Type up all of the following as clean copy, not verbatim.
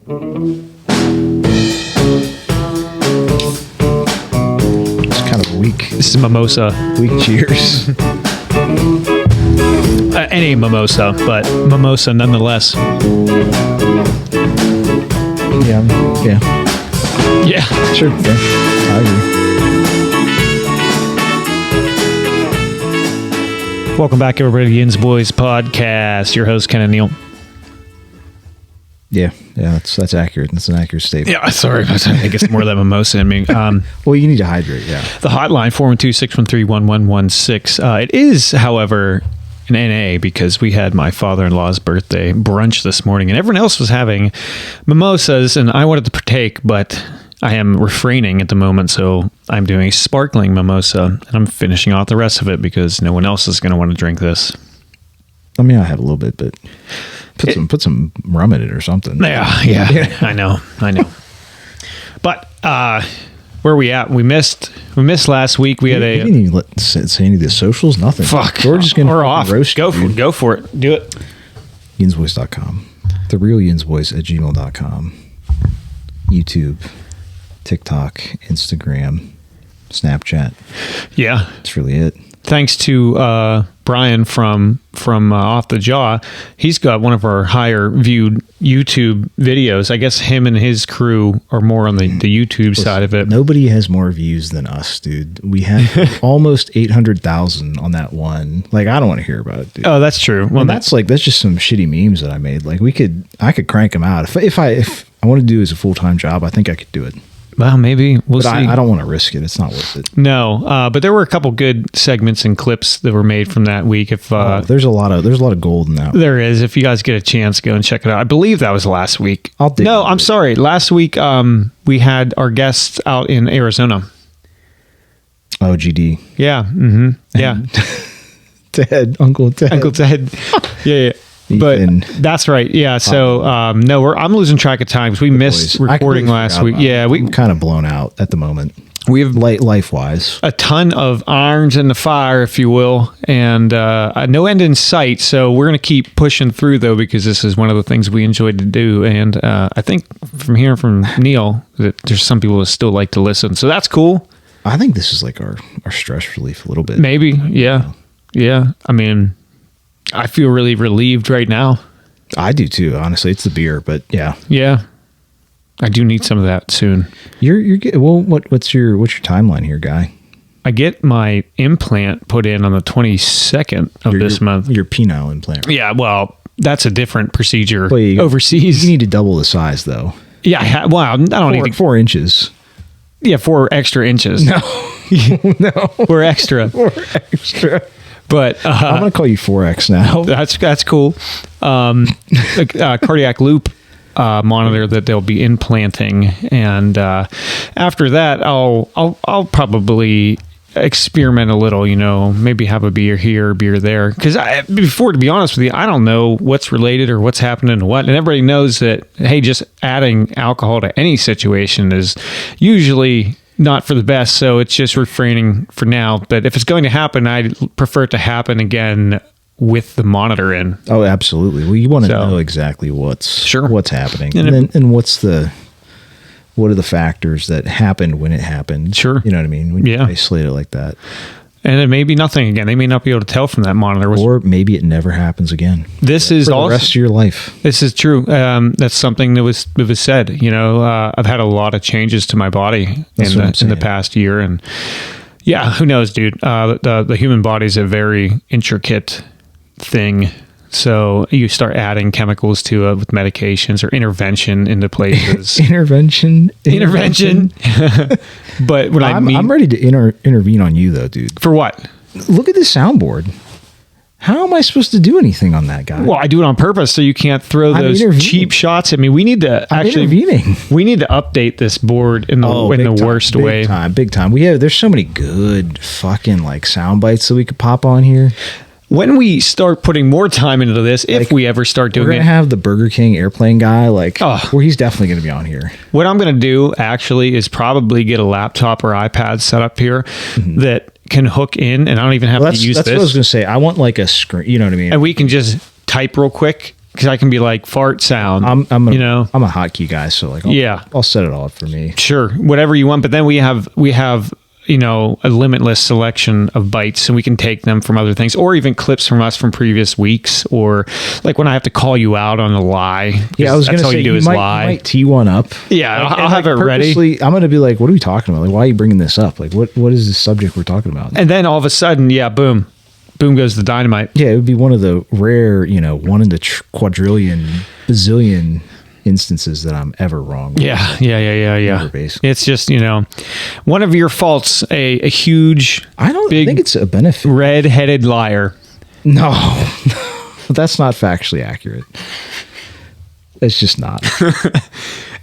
It's kind of a weak. This is mimosa. Weak cheers. Any mimosa, but mimosa nonetheless. Yeah. Yeah. Sure. Yeah. I agree. Welcome back, everybody, to the Yins Boys podcast. Your host, Ken and Neil. Yeah, that's accurate. That's an accurate statement. Yeah, sorry. I think it's more of that mimosa in me. Well, you need to hydrate, yeah. The hotline, 412-613-1116. It is, however, an NA because we had my father-in-law's birthday brunch this morning, and everyone else was having mimosas, and I wanted to partake, but I am refraining at the moment, so I'm doing a sparkling mimosa, and I'm finishing off the rest of it because no one else is going to want to drink this. I mean, I have a little bit, but put some rum in it or something. Yeah. I know. But where are we at? We missed last week. We had You didn't even say any of the socials. Nothing. Fuck. We're just gonna We're off. roast Go you, for it. Do it. Yinsvoice.com. The real yinsvoice@gmail.com. YouTube, TikTok, Instagram, Snapchat. Yeah. That's really it. Thanks to Brian from Off the Jaw. He's got one of our higher viewed YouTube videos. I guess him and his crew are more on the YouTube side of it. Nobody has more views than us, dude. We have almost 800,000 on that one. Like, I don't want to hear about it, dude. Oh, that's true. Well, And that's just some shitty memes that I made. Like, I could crank them out. If I want to do it as a full-time job, I think I could do it. well, maybe we'll But see. I don't want to risk it. It's not worth it. No, but there were a couple good segments and clips that were made from that week. If There's a lot of gold in that. there is, if you guys get a chance, go and check it out. I believe that was last week. I'll dig No, into I'm it. sorry. Last week, we had our guests out in Arizona. Oh, GD. Yeah. Mm-hmm. Yeah. Uncle Ted. Uncle Ted. Yeah. But Ethan. that's right. Yeah. So, no, I'm losing track of time because we missed Boys. I recording completely last forgot week. about it. Yeah. I'm kind of blown out at the moment. We have Life-wise. a ton of irons in the fire, if you will, and no end in sight. So we're going to keep pushing through, though, because this is one of the things we enjoyed to do. And I think from hearing from Neil that there's some people that still like to listen. So that's cool. I think this is like our stress relief a little bit. Maybe. Yeah. Yeah. I mean, I feel really relieved right now. I do too. Honestly, it's the beer, but yeah. Yeah. I do need some of that soon. You're well. What's your timeline here, guy? I get my implant put in on the 22nd of this month. Your penile implant. Yeah, well, that's a different procedure Well, overseas. You need to double the size though. Yeah, I don't need to. 4 inches. Yeah, 4 extra inches. No, no, 4 extra. 4 extra. But I'm gonna call you 4X now. that's cool. The cardiac loop monitor that they'll be implanting, and after that, I'll probably experiment a little. Maybe have a beer here, beer there. Because to be honest with you, I don't know what's related or what's happening to what. And everybody knows that, hey, just adding alcohol to any situation is usually not for the best. So it's just refraining for now. But if it's going to happen, I prefer it to happen again with the monitor in. Oh, absolutely. Well, you want to know exactly what's happening, and what are the factors that happened when it happened. Sure. You know what I mean? When you isolate it like that. And it may be nothing again. They may not be able to tell from that monitor. Or maybe it never happens again. This is for also the rest of your life. This is true. That's something that was said. I've had a lot of changes to my body in the past year, and yeah, who knows, dude? The human body is a very intricate thing. So you start adding chemicals to it with medications or intervention into places. Intervention. But what I'm ready to intervene on you, though, dude. For what? Look at this soundboard. How am I supposed to do anything on that guy? Well, I do it on purpose so you can't throw those cheap shots at me. We need to we need to update this board in the worst way. Big time. There's so many good fucking sound bites that we could pop on here. When we start putting more time into this, if we ever start doing it, we're going to have the Burger King airplane guy, where he's definitely going to be on here. What I'm going to do actually is probably get a laptop or iPad set up here that can hook in, and I don't even have to use this. That's what I was going to say. I want a screen, you know what I mean? And we can just type real quick because I can be like fart sound. I'm a hotkey guy, so like I'll set it all up for me. Sure, whatever you want. But then we have a limitless selection of bites, and we can take them from other things, or even clips from us from previous weeks, or like when I have to call you out on a lie. Yeah, I was going to say you might tee one up. Yeah, I'll have it ready. I'm going to be like, "What are we talking about? Like, why are you bringing this up? Like, what is the subject we're talking about?" And then all of a sudden, boom goes the dynamite. Yeah, it would be one of the rare, 1 in the quadrillion, bazillion instances that I'm ever wrong. Yeah. It's just, one of your faults, a huge, I don't think it's a benefit. Red-headed liar. No, that's not factually accurate. It's just not.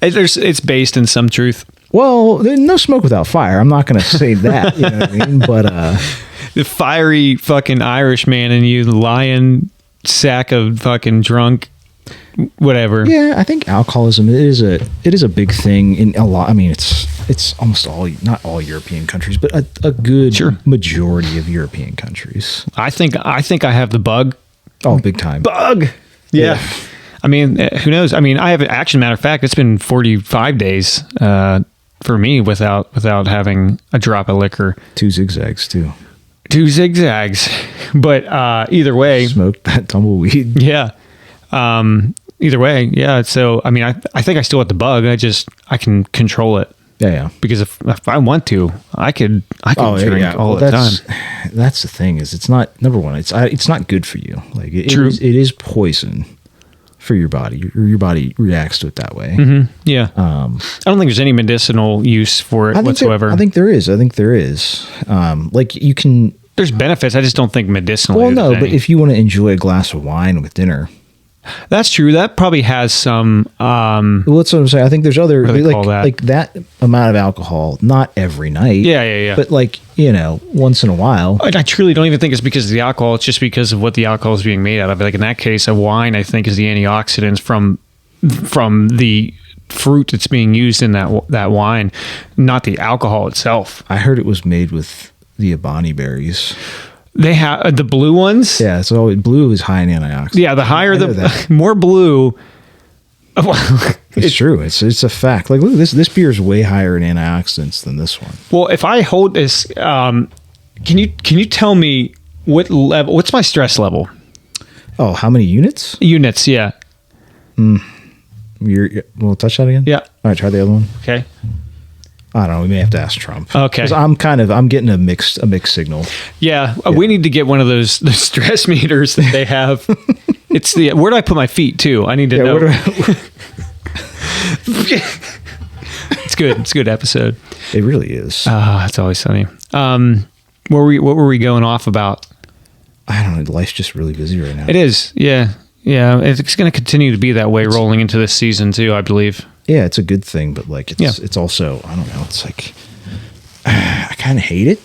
It's based in some truth. Well, no smoke without fire. I'm not going to say that, you know what I mean? But the fiery fucking Irish man in you, the lion sack of fucking drunk whatever. Yeah, I think alcoholism it is a big thing in a lot. I mean, it's almost all, not all European countries, but a good majority of European countries. I think I have the bug. Oh, big time. Bug. Yeah. I mean, who knows? I mean, I have action. Matter of fact, it's been 45 days for me without having a drop of liquor. 2 zigzags too. 2 zigzags, but either way, smoked that tumbleweed. Yeah. Either way, yeah. So, I mean, I think I still have the bug. I can control it. Yeah. Because if I want to, I could drink all the time. That's the thing is, it's not, number one, it's not good for you. Like it is poison for your body. Your body reacts to it that way. Mm-hmm. Yeah. I don't think there's any medicinal use for it whatsoever. I think there is. Like you can. There's benefits. I just don't think medicinally. Well, no, but if you want to enjoy a glass of wine with dinner. That's true. That probably has some. Well, that's what I'm saying. I think there's other like that amount of alcohol, not every night. Yeah. But like once in a while. I truly don't even think it's because of the alcohol. It's just because of what the alcohol is being made out of. Like in that case, a wine, I think, is the antioxidants from the fruit that's being used in that wine, not the alcohol itself. I heard it was made with the Abani berries. They have the blue ones. Yeah, so blue is high in antioxidants. Yeah, the higher more blue. It's true. It's a fact. Like, look, this beer is way higher in antioxidants than this one. Well, if I hold this, can you tell me what level? What's my stress level? Oh, how many units? Units, yeah. We'll touch that again. Yeah. All right, try the other one. Okay. I don't know. We may have to ask Trump. Okay. Because I'm getting a mixed signal. Yeah. We need to get one of the stress meters that they have. It's where do I put my feet too? I need to know. It's good. It's a good episode. It really is. It's always funny. What were we going off about? I don't know. Life's just really busy right now. It is. Yeah. Yeah. It's going to continue to be that way rolling into this season too, I believe. Yeah, it's a good thing, but like it's also, I don't know, it's like I kind of hate it.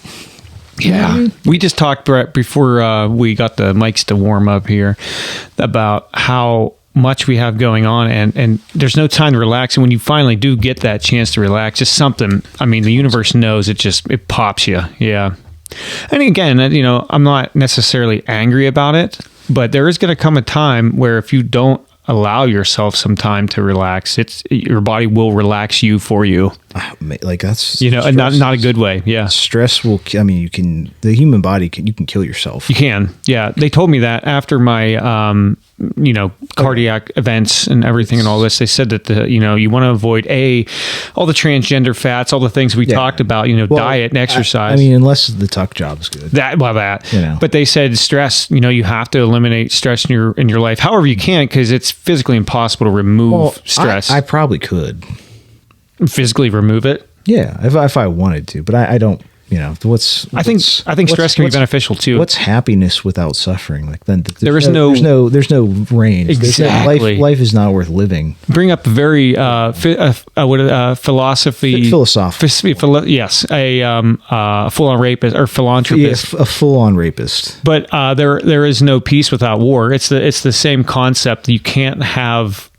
Yeah. We just talked before we got the mics to warm up here about how much we have going on and there's no time to relax. And when you finally do get that chance to relax, just something, I mean, the universe knows it pops you. Yeah. And again, I'm not necessarily angry about it, but there is going to come a time where if you don't allow yourself some time to relax, your body will relax you for you. Like that's and not a good way. Yeah, stress will. I mean, the human body you can kill yourself. You can. Yeah, they told me that after my cardiac events and everything and all this. They said that you want to avoid all the transgender fats, all the things we talked about. Diet and exercise. I mean, unless the tuck job is good. That. But they said stress. You have to eliminate stress in your life, however you can, because it's physically impossible to remove stress. I probably could physically remove it. Yeah, if I wanted to, but I don't. I think stress can be beneficial too. What's happiness without suffering? Like then there's no range. Exactly. Life is not worth living. Bring up a very philosophy. Philosophical. Yes, a full-on rapist or philanthropist. Yeah, a full-on rapist. But there is no peace without war. It's the same concept. You can't have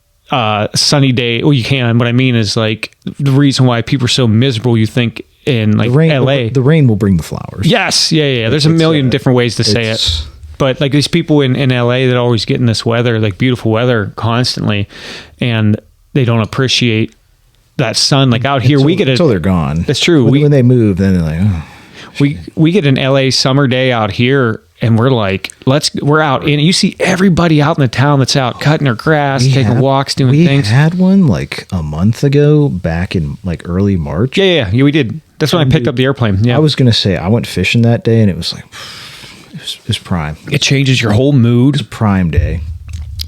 sunny day. Well, you can. What I mean is like the reason why people are so miserable. You think. In like LA, the rain will bring the flowers. Yes, yeah. There's a million different ways to say it. But like these people in LA that always get in this weather, like beautiful weather constantly, and they don't appreciate that sun. Like out here, we get until they're gone. That's true. When they move, then they're like, oh. We get an LA summer day out here, and we're like, we're out, and you see everybody out in the town that's out cutting their grass, taking walks, doing things. We had one like a month ago, back in like early March. Yeah, we did. That's when I picked up the airplane. Yeah, I was gonna say I went fishing that day, and it was like it was prime. It changes your whole mood. It's a prime day.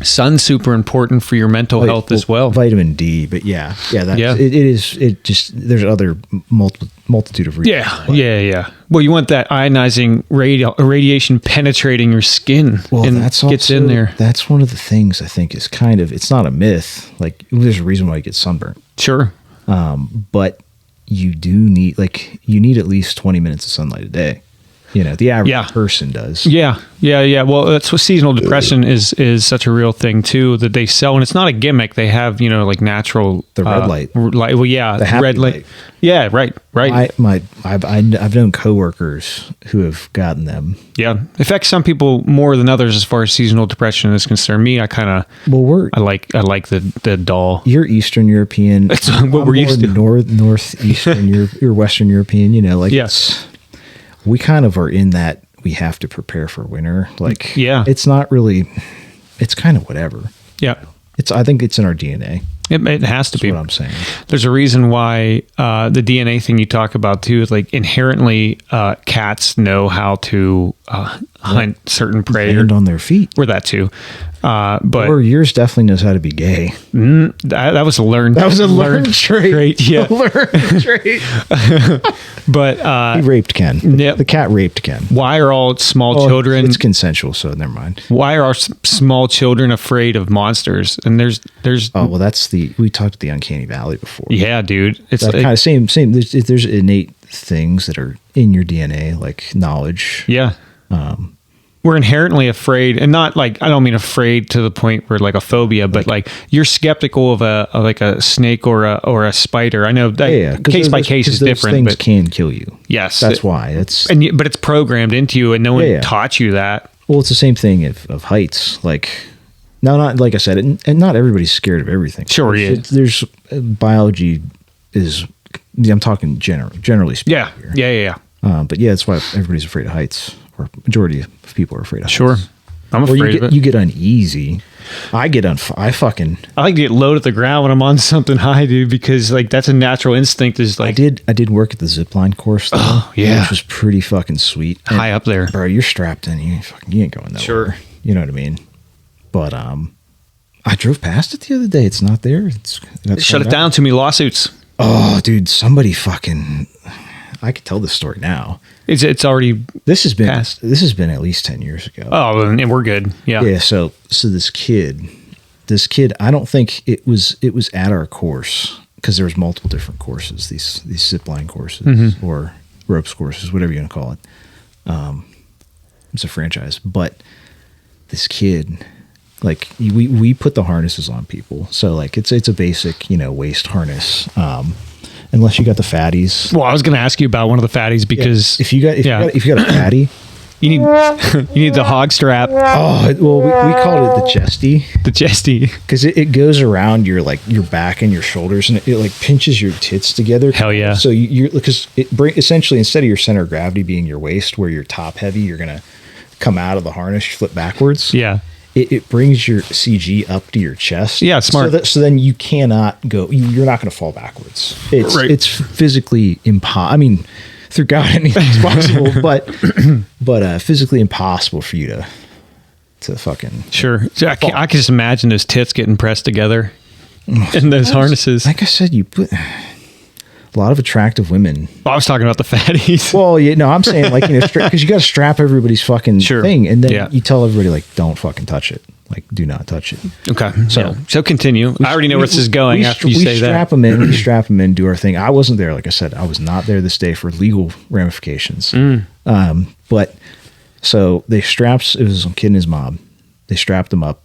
Sun's super important for your mental health as well. Vitamin D, but it is. It just there's other multitude of reasons. Yeah. Well, you want that ionizing radiation penetrating your skin. Well, and that's gets also, in there. That's one of the things I think is kind of. It's not a myth. Like there's a reason why you get sunburnt. Sure. But you do need you need at least 20 minutes of sunlight a day. You know, the average person does. Yeah. Well, that's what seasonal depression is such a real thing too, that they sell, and it's not a gimmick. They have, like natural the red light. Well, yeah, the red light. Yeah, right. I've known coworkers who have gotten them. Yeah, it affects some people more than others as far as seasonal depression is concerned. Me, I kind of I like the dull. You're Eastern European. That's what we're used to. Northeastern. You're Western European. Yes. We kind of are in that we have to prepare for winter. It's not really, it's kind of whatever. Yeah. I think it's in our DNA. It has to be. That's what I'm saying. There's a reason why the DNA thing you talk about too is like inherently cats know how to hunt certain prey. Land on their feet. Or that too. But or yours definitely knows how to be gay. That was a learned. That was a learned trait. Yeah, learned trait. But he raped Ken. Yep. The cat raped Ken. Why are all small children? It's consensual, so never mind. Why are small children afraid of monsters? And there's. Oh well, we talked about the uncanny valley before. Yeah, dude. It's that kind of same. There's innate things that are in your DNA, like knowledge. Yeah. We're inherently afraid, and not like, I don't mean afraid to the point where like a phobia, but like you're skeptical of a snake or a spider. I know that case by case is different. Things can kill you. Yes, that's why but it's programmed into you, and no one taught you that. Well, it's the same thing of heights. Like, now, not like I said, and not everybody's scared of everything. Sure, there's biology is. I'm talking generally speaking. Yeah. But that's why everybody's afraid of heights. Or majority of people are afraid of heights. Sure. I'm afraid of it. You get uneasy. I like to get low to the ground when I'm on something high, dude, because like that's a natural instinct. Is like I did work at the zipline course though, which was pretty fucking sweet. High up there. Bro, you're strapped in, you ain't going nowhere. Sure. You know what I mean? But I drove past it the other day. It's not there. Shut it down. Too many lawsuits. Oh, dude, somebody fucking I could tell this story now. It's already this has been passed. This has been at least 10 years ago. Oh, and we're good. Yeah. Yeah. So this kid, I don't think it was at our course, because there was multiple different courses, these zipline courses or ropes courses, whatever you want to call it. It's a franchise, but this kid, like we put the harnesses on people, so like it's a basic waist harness. Unless you got the fatties. Well, I was going to ask you about one of the fatties, because if you got a fatty, you need the hog strap. Oh, well, we called it the chesty. The chesty, because it goes around your back and your shoulders, and it like pinches your tits together. Hell yeah! So because essentially, instead of your center of gravity being your waist, where you're top heavy, you're gonna come out of the harness, flip backwards. Yeah. It brings your CG up to your chest. Yeah, smart. So then you cannot go. You're not going to fall backwards. It's physically impossible. I mean, through God, anything's possible, but physically impossible for you to fucking. Sure. So I can just imagine those tits getting pressed together in those harnesses. Like I said, you put a lot of attractive women. I was talking about the fatties. Well, I'm saying like because you got to strap everybody's fucking thing, and then you tell everybody like, don't fucking touch it. Like, do not touch it. Okay. So continue. I already know where this is going after you say that. We strap them in, do our thing. I wasn't there. Like I said, I was not there this day for legal ramifications. But so it was some kid and his mom. They strapped him up.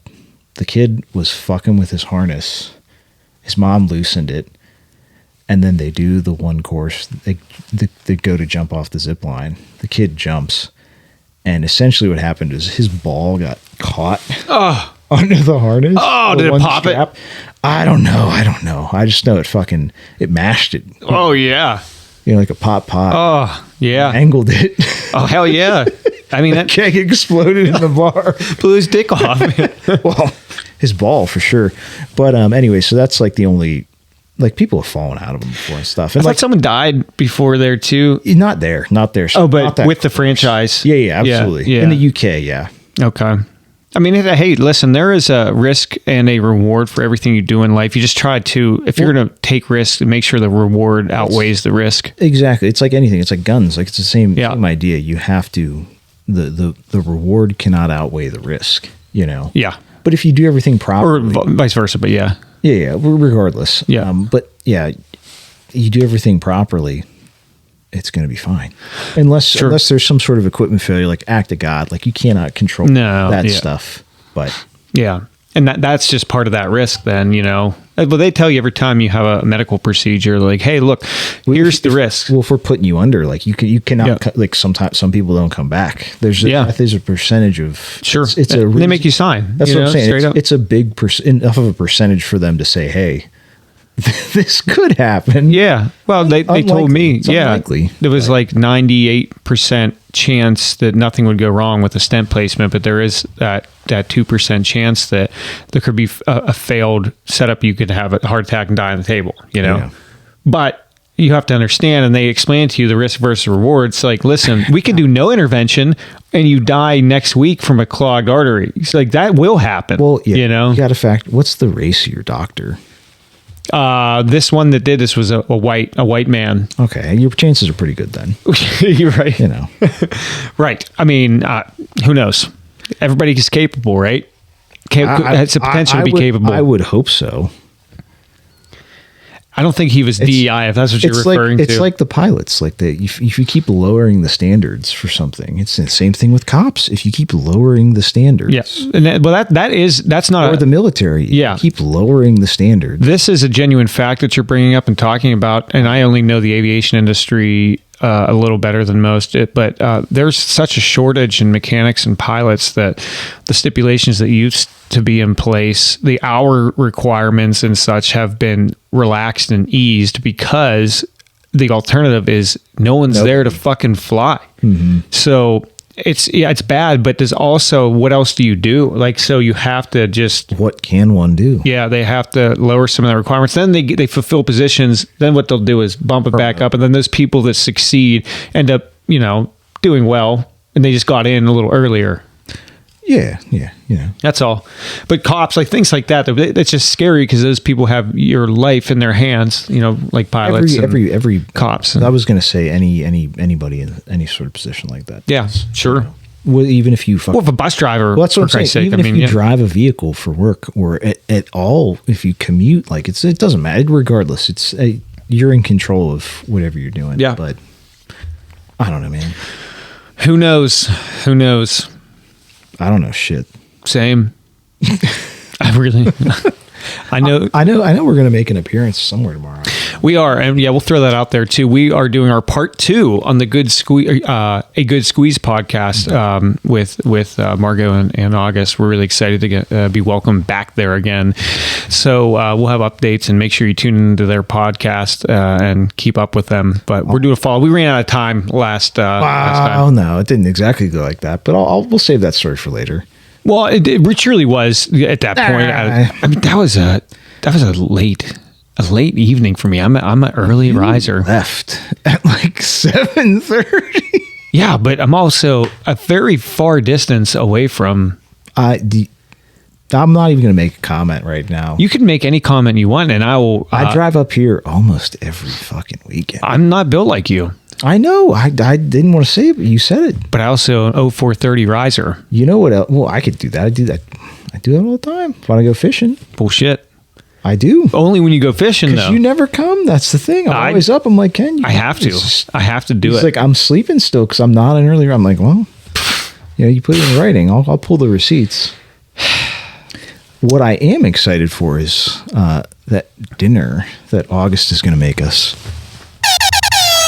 The kid was fucking with his harness. His mom loosened it. And then they do the one course. They go to jump off the zip line. The kid jumps, And essentially what happened is his ball got caught Oh, under the harness. Oh, The did it one pop it? I don't know. I just know it mashed it. oh yeah. Like a pot. Oh yeah. Angled it. Oh hell yeah. I mean, that Keg exploded in the bar. blew his dick off. Well, his ball for sure. But anyway, so that's like the only, like, people have fallen out of them before and stuff. I And thought like, someone died before there too. not there. Oh, but Not that with the close. franchise. Yeah, absolutely. Yeah. In the UK, yeah. Okay. I mean, hey, listen, there is a risk and a reward for everything you do in life. You just try to, if you're going to take risks, make sure the reward outweighs the risk. Exactly. It's like anything. It's like guns. Like, it's the same idea. You have to, the reward cannot outweigh the risk, Yeah. But if you do everything Or properly. vice versa, but yeah. Yeah, regardless. Yeah. But yeah, you do everything properly, it's going to be fine. Unless there's some sort of equipment failure, like act of God, like you cannot control that stuff. But yeah. And that's just part of that risk then, But they tell you every time you have a medical procedure, like, hey, look, here's the risk. Well, if we're putting you under, like you cannot, like sometimes some people don't come back. There's a percentage of, Sure. It's a they make you sign. That's what I'm saying. Up. It's a big enough of a percentage for them to say, hey, this could happen. Yeah. Well, they told me, It's unlikely. There was like 98% chance that nothing would go wrong with a stent placement, but there is that 2% chance that there could be a failed setup. You could have a heart attack and die on the table, Yeah. But you have to understand, and they explain to you the risk versus reward. It's like, listen, we can do no intervention and you die next week from a clogged artery. It's like, that will happen. Well, yeah, You got to what's the race of your doctor? This one that did this was a white man. Okay, your chances are pretty good then. You're right. Right. I mean, who knows? Everybody is capable, right? It's a potential to be capable. I would hope so. I don't think he was DEI, if that's what you're referring to. It's like the pilots. Like if you keep lowering the standards for something, it's the same thing with cops. If you keep lowering the standards, yes, and that's not or the military. Yeah, you keep lowering the standards. This is a genuine fact that you're bringing up and talking about, and I only know the aviation industry a little better than most. But there's such a shortage in mechanics and pilots that the stipulations that used to be in place, the hour requirements and such, have been relaxed and eased because the alternative is no one's there to fucking fly. Mm-hmm. So it's bad, but there's also, what else do you do? Like, so you have to just, what can one do? Yeah, they have to lower some of the requirements. Then they fulfill positions. Then what they'll do is bump it back up. And then those people that succeed end up, doing well, and they just got in a little earlier. Yeah. That's all. But cops, like things like that, that's just scary because those people have your life in their hands, like pilots, every cops. I was going to say anybody in any sort of position like that. Yeah, sure. Well, even if you if a bus driver, well, that's what I'm saying. Even if you drive a vehicle for work or at all, if you commute, like it doesn't matter. Regardless, you're in control of whatever you're doing. Yeah. But I don't know, man. Who knows? I don't know shit. Same. I know we're going to make an appearance somewhere tomorrow. We are, and we'll throw that out there too. We are doing our part 2 on the A Good Squeeze podcast with Margot and August. We're really excited to be welcomed back there again. So we'll have updates, and make sure you tune into their podcast and keep up with them. But we're doing a follow. We ran out of time last time. Oh no, it didn't exactly go like that. But we'll save that story for later. Well, it truly was at that point. I mean, that was a late evening for me. I'm an early riser. Left at like 7:30. Yeah, but I'm also a very far distance away from. I'm not even going to make a comment right now. You can make any comment you want, and I will. I drive up here almost every fucking weekend. I'm not built like you. I know. I didn't want to say it, but you said it. But I also an 0430 riser. You know what else? Well, I could do that. I do that all the time. When I go fishing. Bullshit. I do. Only when you go fishing, though. You never come. That's the thing. I'm always up. I'm like, Ken, I have to. I have to do it. It's like, I'm sleeping still because I'm not an earlier. I'm like, well, you put it in writing. I'll pull the receipts. What I am excited for is that dinner that August is going to make us.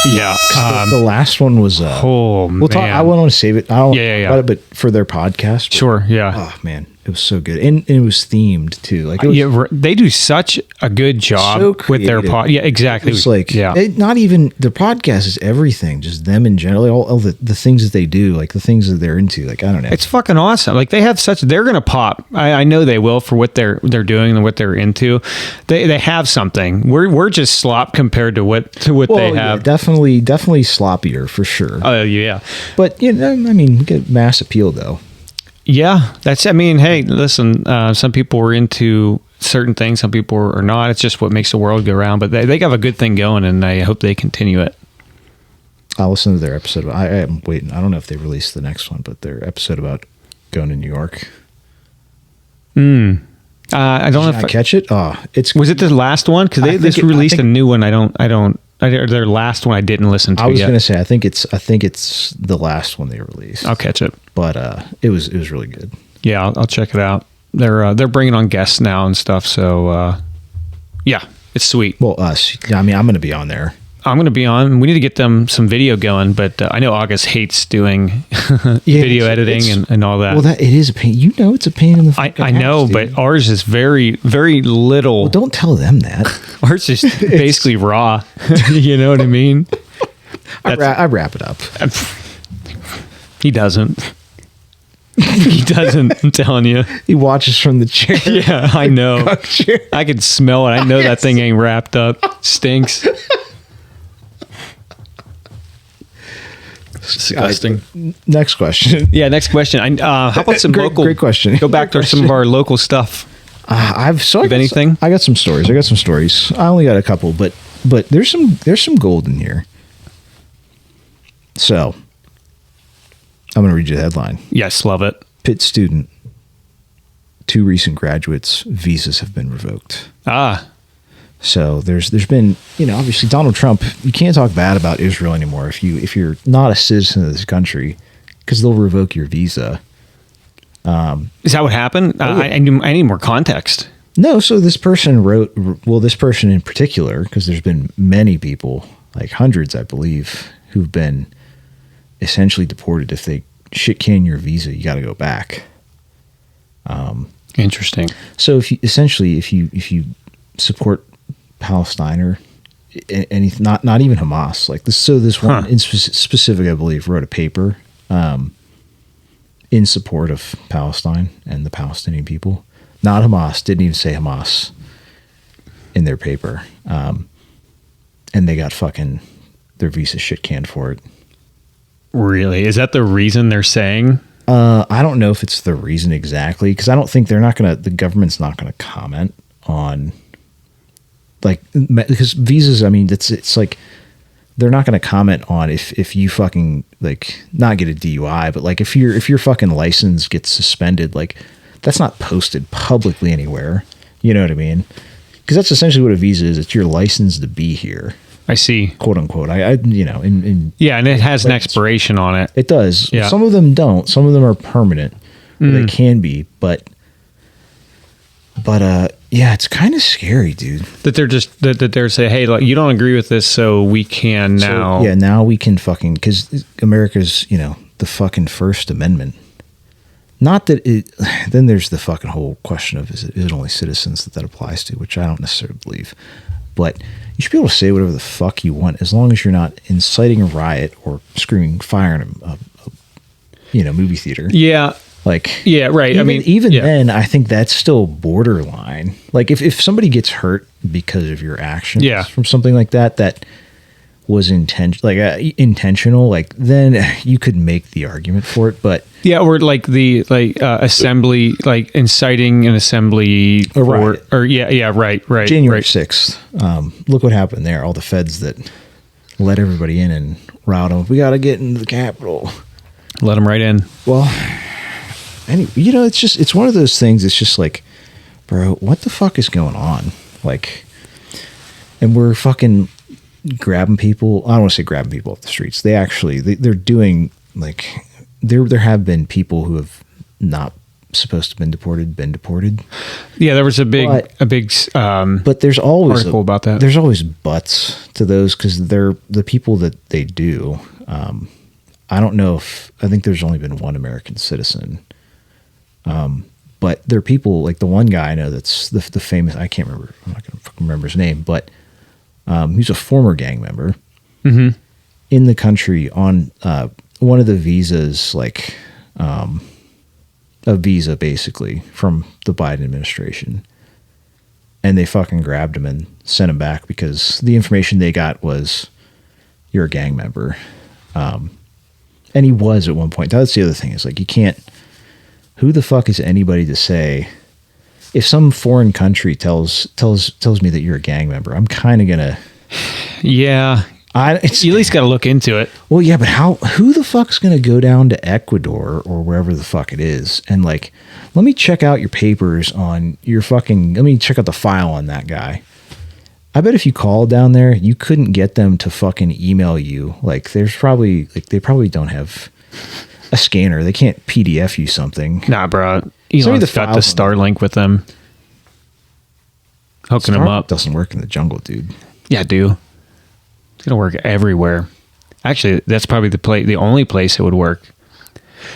Yeah. The last one was. Oh man. We'll talk. I want to save it. I don't. Yeah. About it, but for their podcast. Sure. Yeah. Oh man, it was so good, and it was themed too. Like, it was, Yeah, they do such a good job So with their creative. pod. Yeah, exactly. It's like, yeah. not even their podcast is everything, just them in general, all the things that they do, like the things that they're into. Like, I don't know. It's fucking awesome. Like they have such, they're gonna pop. I know they will for what they're doing and what they're into. They have something. We're just slop compared to what they yeah, have. definitely sloppier for sure. Oh yeah. But I mean, we get mass appeal though. Yeah, I mean, hey, listen, some people are into certain things, some people are not. It's just what makes the world go round. But they have a good thing going, and I hope they continue it. I'll listen to their episode. I am waiting. I don't know if they released the next one, but their episode about going to New York. I don't know if I catch it. Oh, was it the last one? Because they just released a new one. Their last one I didn't listen to. I was yet. going to say I think it's the last one they released. I'll catch it. But it was really good. Yeah, I'll check it out. They're bringing on guests now and stuff. So yeah, it's sweet. Well, us. I mean, I'm going to be on there. I'm going to be on. We need to get them some video going, but I know August hates doing video editing and all that. Well, it is a pain. It's a pain in the fucking I know, ass, but ours is very, very little. Well, don't tell them that. Ours is basically raw. You know what I mean? I wrap it up. He doesn't. He doesn't. I'm telling you. He watches from the chair. Yeah, I know. Cock chair. I can smell it. I know that thing ain't wrapped up. Stinks. Disgusting. Next question. Yeah, next question. How about some local? Great question. Go back to some of our local stuff. Anything? I got some stories. I only got a couple, but there's some gold in here. So I'm going to read you the headline. Yes, love it. Pitt student, 2 recent graduates' visas have been revoked. So there's been, obviously Donald Trump, you can't talk bad about Israel anymore if you're not a citizen of this country, because they'll revoke your visa. Is that what happened? Oh, yeah. I need more context. No, so this person this person in particular, because there's been many people, like hundreds, I believe, who've been essentially deported. If they shit can your visa, you got to go back. Interesting. So if you support Palestine or any, not even Hamas, like this. So this one in specific, I believe, wrote a paper in support of Palestine and the Palestinian people. Not Hamas. Didn't even say Hamas in their paper. And they got fucking their visa shit canned for it. Really? Is that the reason they're saying? I don't know if it's the reason exactly, because I don't think the government's not going to comment on, like, because visas, I mean, it's like, they're not going to comment on if you fucking, like, not get a DUI, but like if your fucking license gets suspended, like, that's not posted publicly anywhere. You know what I mean? Because that's essentially what a visa is. It's your license to be here. I see. Quote unquote. Yeah, and it has an expiration on it. It does. Yeah. Some of them don't. Some of them are permanent. They can be, but yeah, it's kind of scary, dude. That they're just that they're saying, hey, like, you don't agree with this, so we can now. So, now we can fucking, because America's, the fucking First Amendment. Not that it. Then there's the fucking whole question of is it only citizens that applies to, which I don't necessarily believe. But you should be able to say whatever the fuck you want, as long as you're not inciting a riot or screaming fire in a movie theater. Yeah. Like, yeah, right. Even then, I think that's still borderline. Like, if somebody gets hurt because of your actions, from something like that was intentional, like, then you could make the argument for it. But or like the assembly, like inciting an assembly, right? January 6th. Look what happened there. All the feds that let everybody in and routed them. We got to get into the Capitol. Let them right in. Well. Anyway, it's one of those things. It's just like, bro, what the fuck is going on? Like, and we're fucking grabbing people. I don't want to say grabbing people off the streets. They're doing, like, there have been people who have not supposed to have been deported. Yeah, there was a big But there's always article about that. There's always buts to those because they're the people that they do. I don't know I think there's only been one American citizen. But there are people like the one guy I know that's the famous, I can't remember, I'm not going to fucking remember his name, but he's a former gang member in the country on one of the visas, like a visa basically from the Biden administration. And they fucking grabbed him and sent him back because the information they got was you're a gang member. And he was at one point. That's the other thing is like, you can't, who the fuck is anybody to say if some foreign country tells me that you're a gang member, I'm kind of going to, yeah, you at least got to look into it. Well, yeah, but who the fuck's going to go down to Ecuador or wherever the fuck it is and like, let me check out your papers on your fucking, let me check out the file on that guy. I bet if you called down there, you couldn't get them to fucking email you. Like there's probably, like they probably don't have a scanner. They can't PDF you something. Nah, bro. Elon's got the Starlink with them. Hooking them up. Doesn't work in the jungle, dude. Yeah, dude. It's going to work everywhere. Actually, that's probably the only place it would work.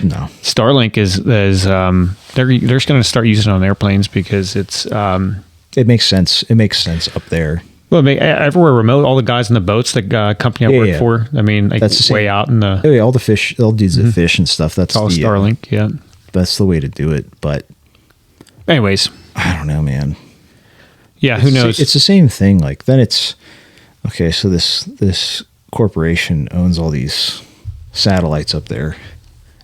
No. Starlink is they're just going to start using it on airplanes because it's it makes sense. It makes sense up there. Well, everywhere remote, all the guys in the boats, the company I work for, I mean, like that's way out in the... Yeah, all the fish, all dudes that fish and stuff. That's all Starlink, yeah. That's the way to do it, but... Anyways. I don't know, man. Yeah, who knows? It's the same thing. Like, then it's... Okay, so this corporation owns all these satellites up there,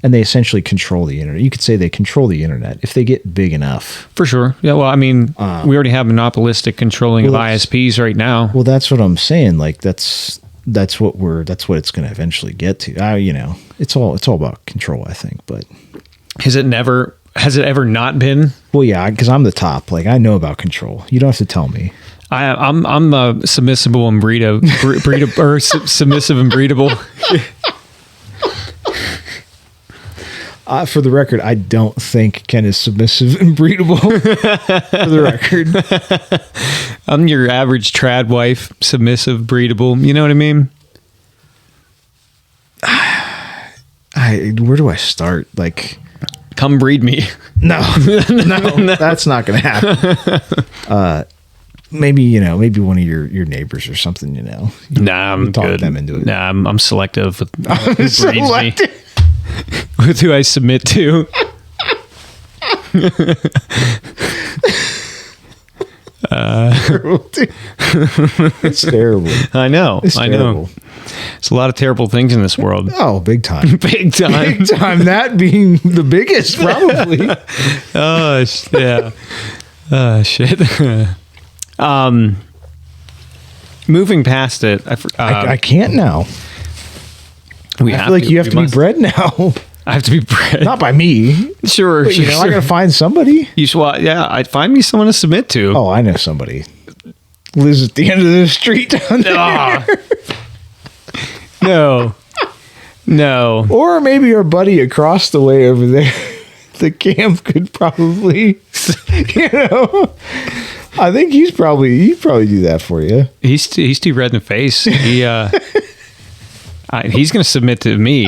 and they essentially control the internet. You could say they control the internet if they get big enough. For sure. Yeah, well, I mean, we already have monopolistic controlling of ISPs right now. Well, that's what I'm saying. Like that's what it's going to eventually get to. You know, it's all about control, I think. But has it ever not been? Well, yeah, because I'm the top. Like I know about control. You don't have to tell me. I'm submissive and breedable, or submissive and breedable. For the record, I don't think Ken is submissive and breedable. For the record, I'm your average trad wife, submissive, breedable. You know what I mean? Where do I start? Like, come breed me. No, that's not going to happen. Maybe one of your neighbors or something. Nah, I'm talk good. Them into it. Nah, I'm selective with who breeds me. With who I submit to. It's terrible. I know. It's terrible. There's a lot of terrible things in this world. Oh, big time. Big time. Big time. That being the biggest, probably. Oh, yeah. Oh, shit. Moving past it. I can't now. I feel like you have to be bred now. I have to be bred. Not by me. Sure. But, I gotta find somebody. I'd find me someone to submit to. Oh, I know somebody. Lives at the end of the street down there. No. Or maybe our buddy across the way over there. The camp could probably, I think he'd probably do that for you. He's too red in the face. He's going to submit to me.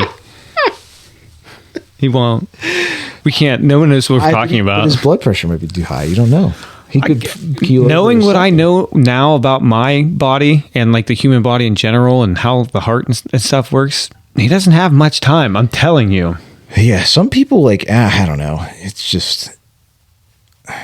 He won't. We can't. No one knows what we're talking about. His blood pressure might be too high. You don't know. He could keel over. Knowing what I know now about my body and like the human body in general and how the heart and stuff works, he doesn't have much time. I'm telling you. Yeah, some people I don't know. It's just.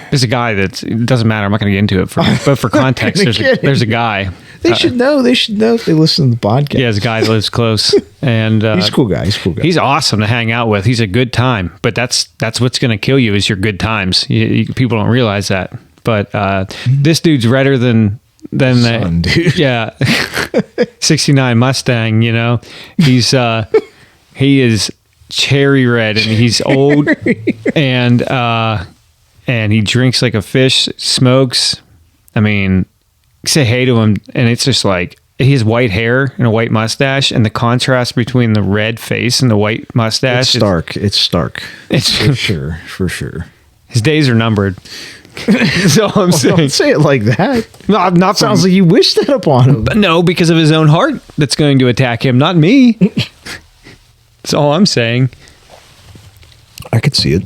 There's a guy it doesn't matter. I'm not going to get into it, but for context, there's a guy. They should know. They should know if they listen to the podcast. Yeah, there's a guy that lives close, and he's a cool guy. He's awesome to hang out with. He's a good time, but that's what's going to kill you is your good times. People don't realize that, but this dude's redder than Son, dude. Yeah, 69 Mustang. He's he is cherry red, and he's old, and he drinks like a fish, smokes. I mean, say hey to him, and it's just like he has white hair and a white mustache, and the contrast between the red face and the white mustache. It's stark. It's for sure. His days are numbered. That's all I'm saying. Don't say it like that. No, not Sounds like you wish that upon him. But no, because of his own heart that's going to attack him, not me. That's all I'm saying. I could see it.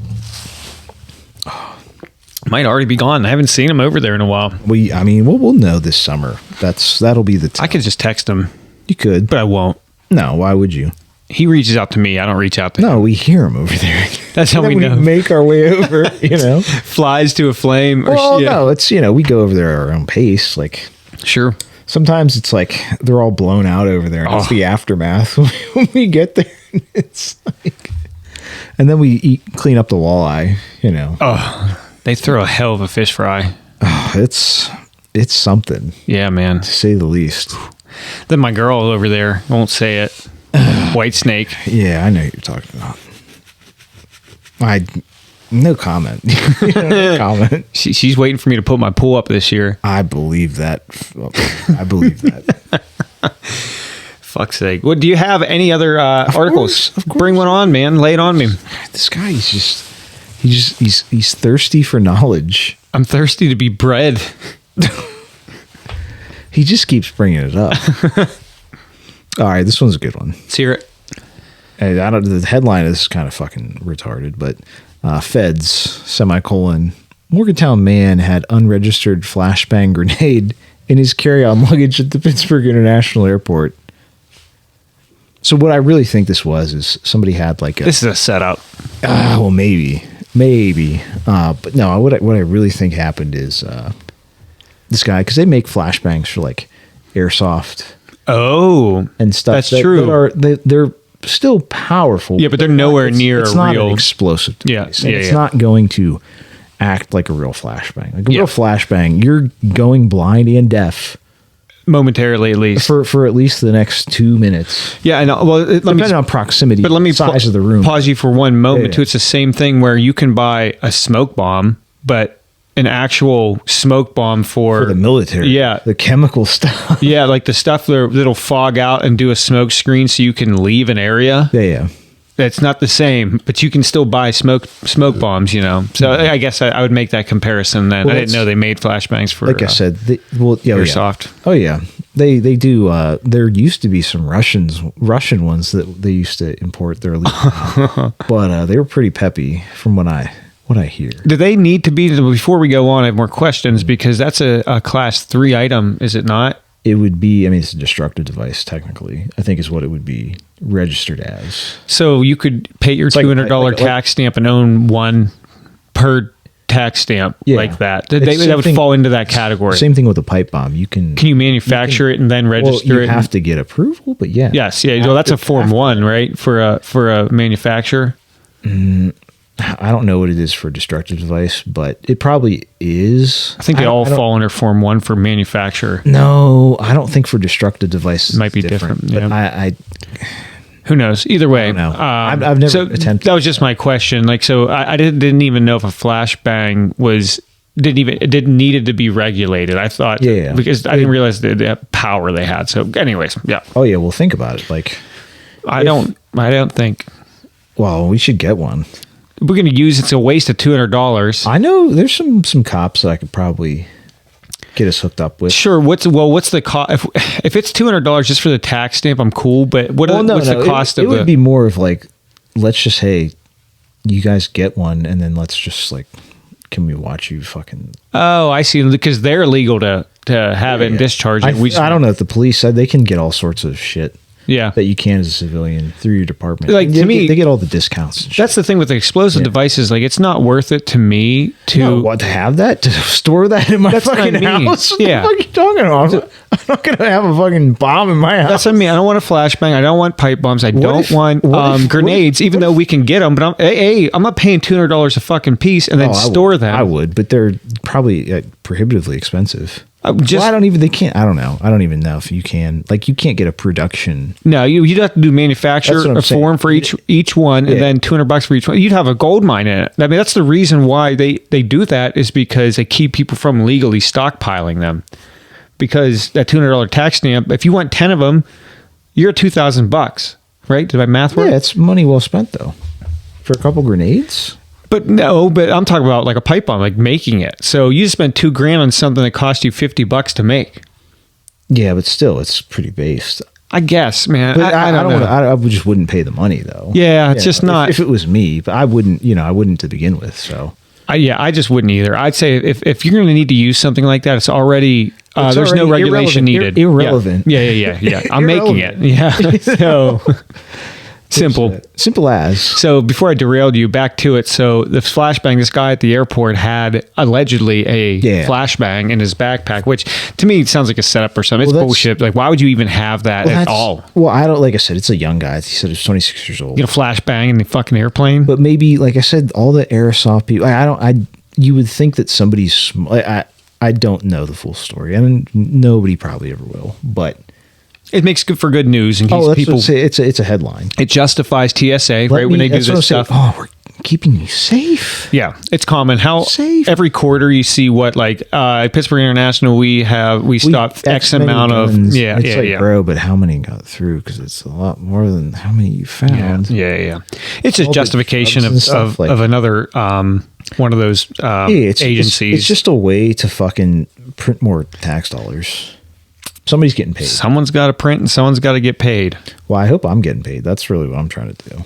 Might already be gone. I haven't seen him over there in a while. We'll know this summer. That'll be the time. I could just text him. You could. But I won't. No, why would you? He reaches out to me. I don't reach out to him. No, we hear him over there. That's how we know. Make our way over, Flies to a flame. No, it's, we go over there at our own pace. Like, sure. Sometimes it's like they're all blown out over there. And it's the aftermath when we get there. It's like, and then we clean up the walleye, Oh, they throw a hell of a fish fry. Oh, it's something. Yeah, man. To say the least. Then my girl over there won't say it. White snake. Yeah, I know what you're talking about. No comment. No comment. She's waiting for me to put my pool up this year. I believe that. Fuck's sake. What do you have? Any other articles? Of course. Bring one on, man. Lay it on me. This guy, he's thirsty for knowledge. I'm thirsty to be bred. He just keeps bringing it up. All right, this one's a good one. Let's hear it. And the headline is kind of fucking retarded, but Feds, semicolon, Morgantown man had unregistered flashbang grenade in his carry-on luggage at the Pittsburgh International Airport. So what I really think this was is somebody had This is a setup. Well, maybe. But no, what I really think happened is this guy, because they make flashbangs for airsoft. Oh, and stuff. That's true. They're still powerful. Yeah, but they're nowhere near it's a not real an explosive device. Yeah, It's not going to act like a real flashbang. Like a real flashbang, you're going blind and deaf momentarily, at least for at least the next 2 minutes. Yeah, I know. Well, depending on proximity, but let me size of the room. Pause you for one moment too. It's the same thing where you can buy a smoke bomb, but an actual smoke bomb for the military. Yeah. The chemical stuff. Yeah, like the stuff that'll fog out and do a smoke screen so you can leave an area. Yeah. It's not the same, but you can still buy smoke bombs, So I guess I would make that comparison then. I didn't know they made flashbangs for I said, airsoft. Oh yeah. They do. There used to be some Russian ones that they used to import their but they were pretty peppy from what I hear. Do they need to be, before we go on, I have more questions because that's a class 3 item, is it not? It would be, it's a destructive device, technically, I think is what it would be registered as. So you could pay your $200 tax stamp and own one per tax stamp like that. That would fall into that category. Same thing with a pipe bomb. Can you manufacture it and then register it? You have to get approval, but yeah. Yes, yeah. Well, that's a Form 1, right? For a manufacturer? I don't know what it is for a destructive device, but it probably is. I think they all fall under Form 1 for manufacturer. No, I don't think for destructive devices. It might be different. But I who knows? Either way, I don't know. I've never attempted. That was just my question. I didn't even know if a flashbang needed to be regulated. I thought, because I didn't realize the power they had. So, anyways, yeah. Oh yeah, well, think about it. I don't think. Well, we should get one. We're going to use it's a waste of $200. I know there's some cops that I could probably get us hooked up with. Sure. What's the cost? If it's $200 just for the tax stamp, I'm cool. But what's the cost of it? It would be more of let's just, hey, you guys get one, and then let's just can we watch you fucking? Oh, I see. Because they're illegal to have it and discharge it. I don't know if the police said they can get all sorts of shit. Yeah, that you can as a civilian through your department. To me, they get all the discounts. That's the thing with the explosive devices. It's not worth it to me to have that, to store that in my fucking house. Yeah, what the fuck are you talking about? I'm not gonna have a fucking bomb in my house. That's what I mean. I don't want a flashbang. I don't want pipe bombs. I don't want grenades. Even though we can get them, but I'm not paying $200 a fucking piece and then store them. I would, but they're probably prohibitively expensive. I don't know. I don't even know if you can. You can't get a production. No, you'd have to do manufacture a form for each one, and then $200 for each one. You'd have a gold mine in it. I mean, that's the reason why they do that, is because they keep people from legally stockpiling them. because that $200 tax stamp, if you want 10 of them, you're at $2,000, right? Did my math work? Yeah, it's money well spent though. For a couple grenades. But I'm talking about like a pipe bomb, like making it. So you spent $2,000 on something that cost you $50 to make. Yeah, but still, it's pretty based. I guess, man. But I don't know. I just wouldn't pay the money though. Yeah, it's just not. If it was me, but I wouldn't. I wouldn't to begin with. So. I just wouldn't either. I'd say if you're going to need to use something like that, it's already there's no already regulation needed. Irrelevant. Yeah. I'm making it. Yeah. So simple as. So before I derailed you, back to it. So the flashbang, this guy at the airport had allegedly a flashbang in his backpack, which to me sounds like a setup or something. It's bullshit. Like, why would you even have that at all? Well, I don't. Like I said, it's a young guy. He said he's 26 years old. You know, flashbang in the fucking airplane. But maybe, like I said, all the airsoft people. You would think that somebody's. I don't know the full story. I mean, nobody probably ever will. But it makes good for good news in case people. It's a headline. It justifies TSA, right? When they do this stuff. We're keeping you safe. Yeah, it's common. How safe. Every quarter you see what, like at Pittsburgh International, we stopped X amount of guns. Bro, but how many got through? Because it's a lot more than how many you found. Yeah. It's a justification of another one of those agencies. It's just a way to fucking print more tax dollars. Somebody's getting paid. Someone's got to print and someone's got to get paid. Well, I hope I'm getting paid. That's really what I'm trying to do.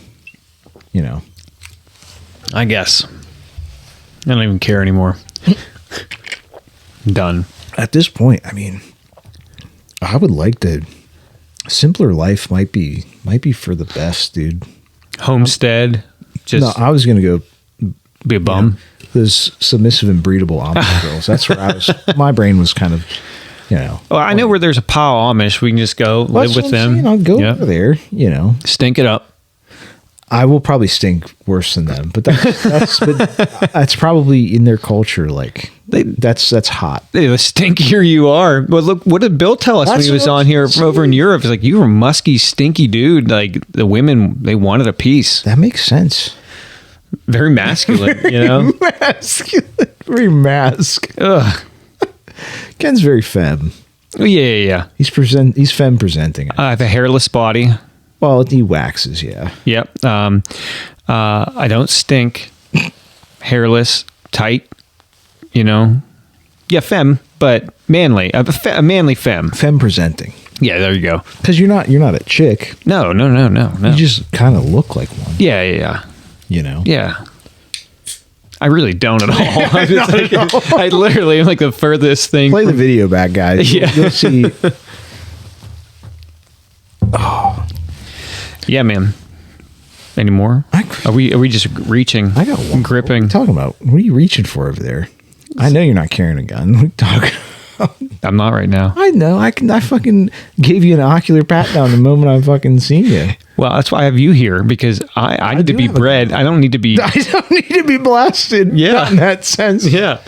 I guess. I don't even care anymore. Done. At this point, I mean, I would like to. Simpler life might be for the best, dude. Homestead. No, I was gonna go be a bum. Those submissive and breedable Amish girls. That's where I was. My brain was kind of. Well, I know where there's a pile of Amish. We can just go live with them. I'll go over there. Stink it up. I will probably stink worse than them, but that's probably in their culture. Like that's hot. The stinkier you are. But look, what did Bill tell us when he was on here over in Europe? He's like, you were a musky, stinky dude. Like the women, they wanted a piece. That makes sense. Very masculine, Masculine. Very mask. Ugh. Ken's very femme. Yeah. He's femme presenting. I have a hairless body. Well, he waxes, yeah. Yep. I don't stink. Hairless, tight. Yeah, femme, but manly. A manly femme. Femme presenting. Yeah, there you go. Because you're not a chick. No. You just kind of look like one. Yeah. Yeah. I really don't at all. I literally am like the furthest thing. Play the video back, guys. Yeah. You'll see. Oh. Yeah, man. Any more? Are we just reaching? I got one. Gripping. What are you talking about? What are you reaching for over there? I know you're not carrying a gun. What are you talking about? I'm not right now. I know. I fucking gave you an ocular pat down the moment I fucking seen you. Well, that's why I have you here, because I need to be bred. I don't need to be. I don't need to be blasted. Yeah. Not in that sense. Yeah.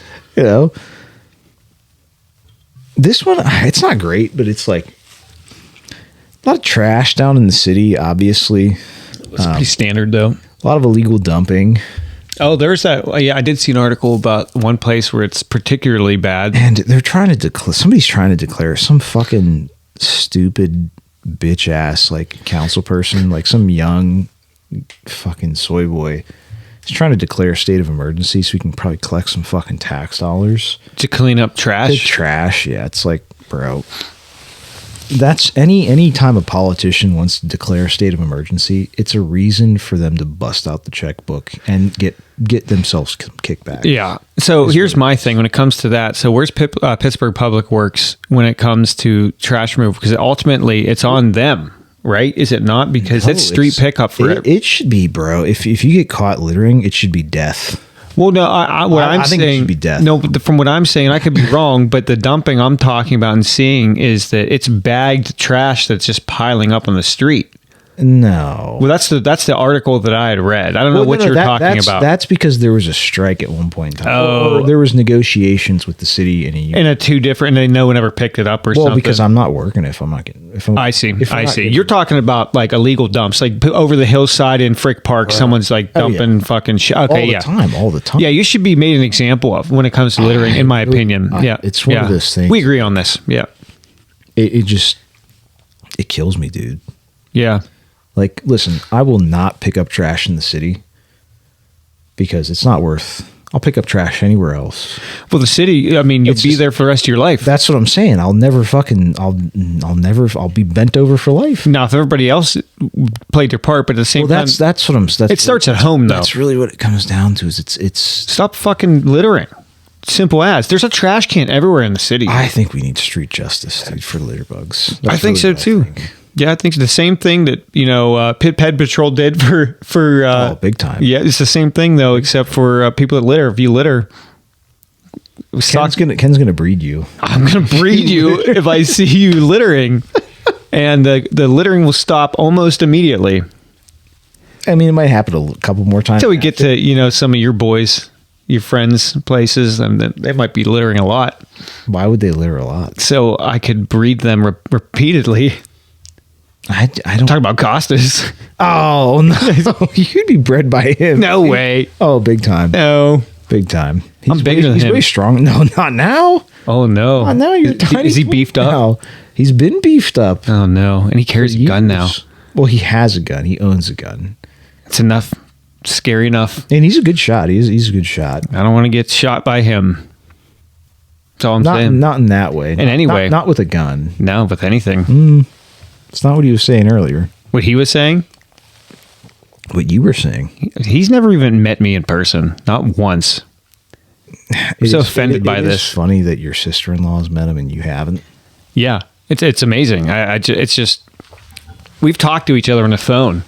This one, it's not great, but it's like a lot of trash down in the city, obviously. It's pretty standard, though. A lot of illegal dumping. Oh, there's that. Yeah, I did see an article about one place where it's particularly bad. And they're trying to declare, somebody's trying to declare some fucking stupid bitch ass like council person, like some young fucking soy boy. He's trying to declare a state of emergency so we can probably collect some fucking tax dollars. To clean up trash? The trash, yeah. It's like, bro. That's any time a politician wants to declare a state of emergency, it's a reason for them to bust out the checkbook and get themselves kicked back. Yeah. So here's my thing when it comes to that. So where's Pittsburgh Public Works when it comes to trash removal? Because ultimately it's on them, right? Is it not? Because it's street pickup for it. It should be, bro. If you get caught littering, it should be death. Well, no, I think it should be death. No, from what I'm saying, I could be wrong, but the dumping I'm talking about and seeing is that it's bagged trash that's just piling up on the street. No. Well, that's the article that I had read. I don't know what you're talking about. That's because there was a strike at one point in time. Oh. Or there was negotiations with the city and and no one ever picked it up or something. Well, because I'm not working if I'm not getting. I see. You're talking about like illegal dumps, like over the hillside in Frick Park. Right. Someone's like dumping fucking shit. Okay, all the time. Yeah, you should be made an example of when it comes to littering, in my opinion. Yeah, it's one of those things. We agree on this. Yeah. it kills me, dude. Yeah. Like, listen, I will not pick up trash in the city because it's not worth. I'll pick up trash anywhere else. Well, the city, I mean, you'll be there for the rest of your life. That's what I'm saying. I'll be bent over for life. Now, if everybody else played their part, but at the same time, that's what I'm. It starts at home, though. That's really what it comes down to. Is it's stop fucking littering. Simple as. There's a trash can everywhere in the city. I think we need street justice, dude, for litter bugs. I think so too. Yeah, I think the same thing that Pit Patrol did for big time. Yeah, it's the same thing though, except for people that litter. If you litter, Ken's gonna breed you. I'm gonna breed you if I see you littering, and the littering will stop almost immediately. I mean, it might happen a couple more times until we get to some of your boys, your friends' places, and they might be littering a lot. Why would they litter a lot? So I could breed them repeatedly. I don't talk about Costas. Oh no, you'd be bred by him. No way. Oh, big time. No, big time. I'm bigger than him. He's way strong. No, not now. Oh no. Not now. You're tiny. Is he beefed up? No, he's been beefed up. Oh no, and he carries a gun now. Well, he has a gun. He owns a gun. It's enough. Scary enough. And he's a good shot. He's a good shot. I don't want to get shot by him. That's all I'm saying. Not in that way. In any way. Not with a gun. No, with anything. It's not what he was saying earlier. What he was saying? What you were saying. He's never even met me in person. Not once. I'm so offended by this. It's funny that your sister-in-law's met him and you haven't. Yeah. It's amazing. It's just... We've talked to each other on the phone.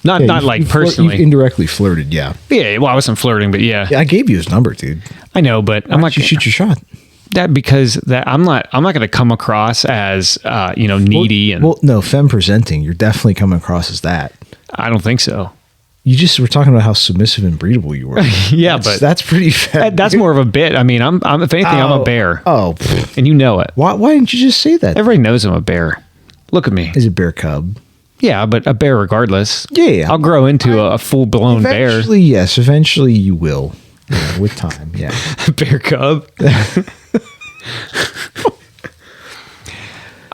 Not like personally. You've indirectly flirted, yeah. Yeah, well, I wasn't flirting, but yeah. Yeah, I gave you his number, dude. I know, but I'm like, you shoot your shot. Because I'm not going to come across as needy Well, no, femme presenting. You're definitely coming across as that. I don't think so. You just were talking about how submissive and breedable you were. Yeah, but that's pretty fat. That's more of a bit. I mean, I'm if anything, I'm a bear. Oh, and you know it. Why didn't you just say that? Everybody knows I'm a bear. Look at me. Is it bear cub? Yeah, but a bear regardless. Yeah. I'll grow into a full-blown bear. Eventually, yes. Eventually you will. Yeah, with time, yeah. Bear cub.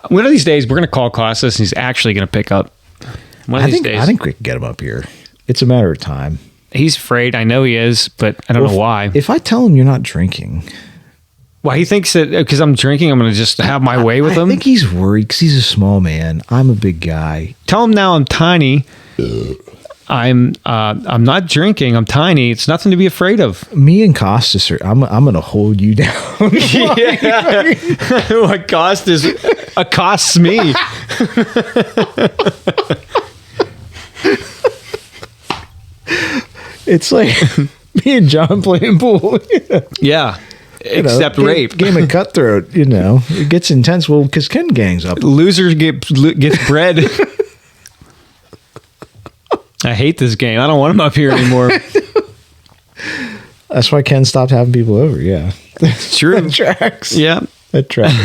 One of these days, we're going to call Costas, and he's actually going to pick up. I think we can get him up here. It's a matter of time. He's afraid. I know he is, but I don't know why. If I tell him you're not drinking... Well, he thinks that because I'm drinking, I'm going to just have my way with him. I think he's worried because he's a small man. I'm a big guy. Tell him now I'm tiny. I'm not drinking. I'm tiny. It's nothing to be afraid of. Me and Costas are. I'm going to hold you down. Yeah. What Costas accosts me. It's like me and John playing pool. Yeah. Except rape. Game of cutthroat, it gets intense. Well, because Ken gangs up. Loser gets bred. I hate this game. I don't want him up here anymore. That's why Ken stopped having people over. Yeah, it's true. That tracks. Yeah, that tracks.